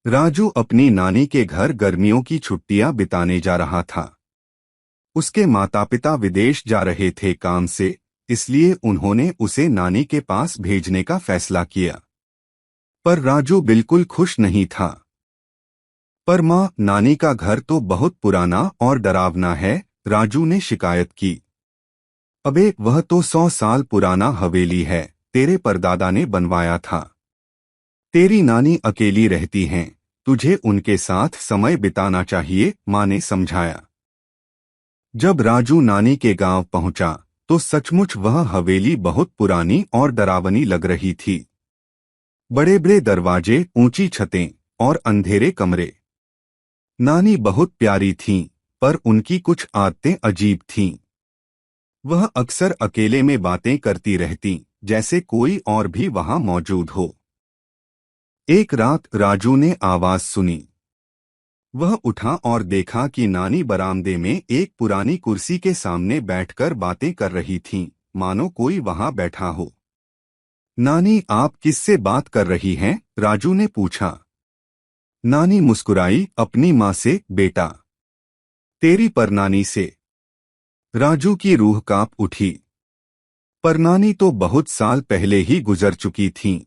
राजू अपनी नानी के घर गर्मियों की छुट्टियां बिताने जा रहा था। उसके माता पिता विदेश जा रहे थे काम से, इसलिए उन्होंने उसे नानी के पास भेजने का फैसला किया। पर राजू बिल्कुल खुश नहीं था। पर माँ, नानी का घर तो बहुत पुराना और डरावना है, राजू ने शिकायत की। अबे, वह तो 100 साल पुराना हवेली है, तेरे परदादा ने बनवाया था। तेरी नानी अकेली रहती हैं, तुझे उनके साथ समय बिताना चाहिए, माँ ने समझाया। जब राजू नानी के गांव पहुंचा, तो सचमुच वह हवेली बहुत पुरानी और डरावनी लग रही थी। बड़े बड़े दरवाजे, ऊंची छतें और अंधेरे कमरे। नानी बहुत प्यारी थीं, पर उनकी कुछ आदतें अजीब थीं। वह अक्सर अकेले में बातें करती रहती, जैसे कोई और भी वहां मौजूद हो। एक रात राजू ने आवाज सुनी। वह उठा और देखा कि नानी बरामदे में एक पुरानी कुर्सी के सामने बैठकर बातें कर रही थीं, मानो कोई वहां बैठा हो। नानी, आप किससे बात कर रही हैं? राजू ने पूछा। नानी मुस्कुराई, अपनी माँ से, बेटा। तेरी परनानी से। राजू की रूह कांप उठी। परनानी तो बहुत साल पहले ही गुजर चुकी थीं।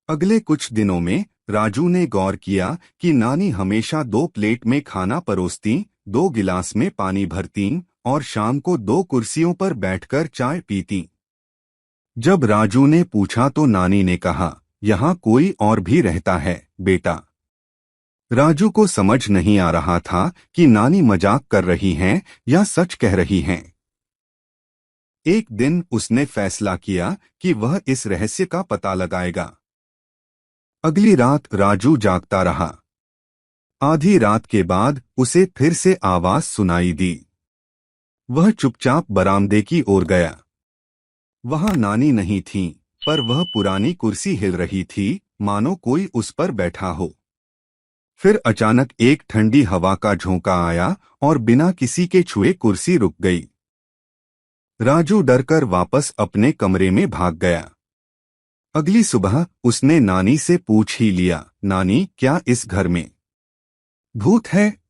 अगले कुछ दिनों में राजू ने गौर किया कि नानी हमेशा 2 प्लेट में खाना परोसतीं, 2 गिलास में पानी भरतीं और शाम को 2 कुर्सियों पर बैठकर चाय पीतीं। जब राजू ने पूछा तो नानी ने कहा, यहाँ कोई और भी रहता है, बेटा। राजू को समझ नहीं आ रहा था कि नानी मजाक कर रही हैं या सच कह रही हैं। एक दिन उसने फैसला किया कि वह इस रहस्य का पता लगाएगा। अगली रात राजू जागता रहा। आधी रात के बाद उसे फिर से आवाज सुनाई दी। वह चुपचाप बरामदे की ओर गया। वहां नानी नहीं थी, पर वह पुरानी कुर्सी हिल रही थी, मानो कोई उस पर बैठा हो। फिर अचानक एक ठंडी हवा का झोंका आया और बिना किसी के छुए कुर्सी रुक गई। राजू डरकर वापस अपने कमरे में भाग गया। अगली सुबह उसने नानी से पूछ ही लिया, नानी, क्या इस घर में भूत है?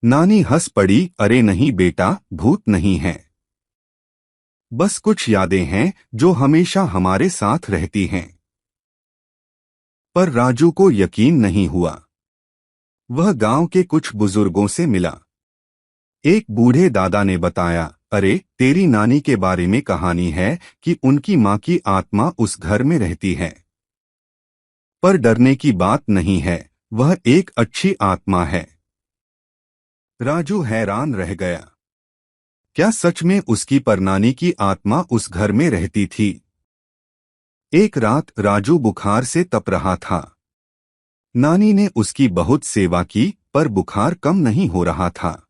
नानी हंस पड़ी, अरे नहीं बेटा, भूत नहीं है। बस कुछ यादें हैं जो हमेशा हमारे साथ रहती हैं। पर राजू को यकीन नहीं हुआ। वह गांव के कुछ बुजुर्गों से मिला। एक बूढ़े दादा ने बताया, अरे, तेरी नानी के बारे में कहानी है कि उनकी माँ की आत्मा उस घर में रहती है। पर डरने की बात नहीं है, वह एक अच्छी आत्मा है। राजू हैरान रह गया। क्या सच में उसकी परनानी की आत्मा उस घर में रहती थी? एक रात राजू बुखार से तप रहा था। नानी ने उसकी बहुत सेवा की, पर बुखार कम नहीं हो रहा था।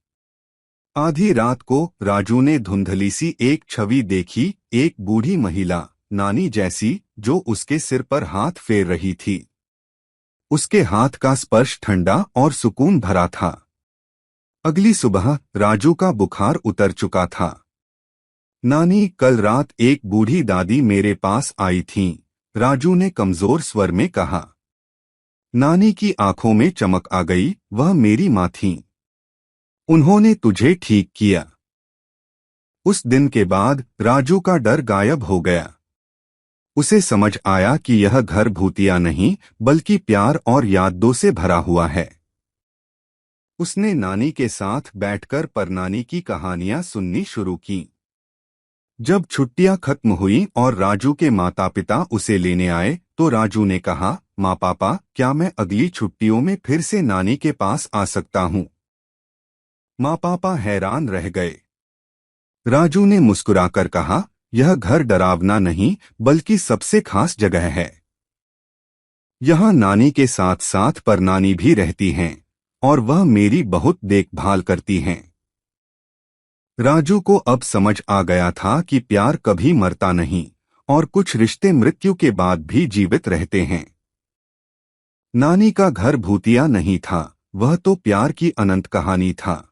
आधी रात को राजू ने धुंधली सी एक छवि देखी, एक बूढ़ी महिला, नानी जैसी, जो उसके सिर पर हाथ फेर रही थी। उसके हाथ का स्पर्श ठंडा और सुकून भरा था। अगली सुबह राजू का बुखार उतर चुका था। नानी, कल रात एक बूढ़ी दादी मेरे पास आई थीं, राजू ने कमजोर स्वर में कहा। नानी की आंखों में चमक आ गई, वह मेरी माँ थीं। उन्होंने तुझे ठीक किया। उस दिन के बाद राजू का डर गायब हो गया। उसे समझ आया कि यह घर भूतिया नहीं, बल्कि प्यार और यादों से भरा हुआ है। उसने नानी के साथ बैठकर परनानी की कहानियां सुननी शुरू की। जब छुट्टियां खत्म हुई और राजू के माता पिता उसे लेने आए, तो राजू ने कहा, माँ पापा, क्या मैं अगली छुट्टियों में फिर से नानी के पास आ सकता हूँ? माँ पापा हैरान रह गए। राजू ने मुस्कुराकर कहा, यह घर डरावना नहीं, बल्कि सबसे खास जगह है। यहाँ नानी के साथ साथ परनानी भी रहती हैं, और वह मेरी बहुत देखभाल करती हैं। राजू को अब समझ आ गया था कि प्यार कभी मरता नहीं, और कुछ रिश्ते मृत्यु के बाद भी जीवित रहते हैं। नानी का घर भूतिया नहीं था, वह तो प्यार की अनंत कहानी था।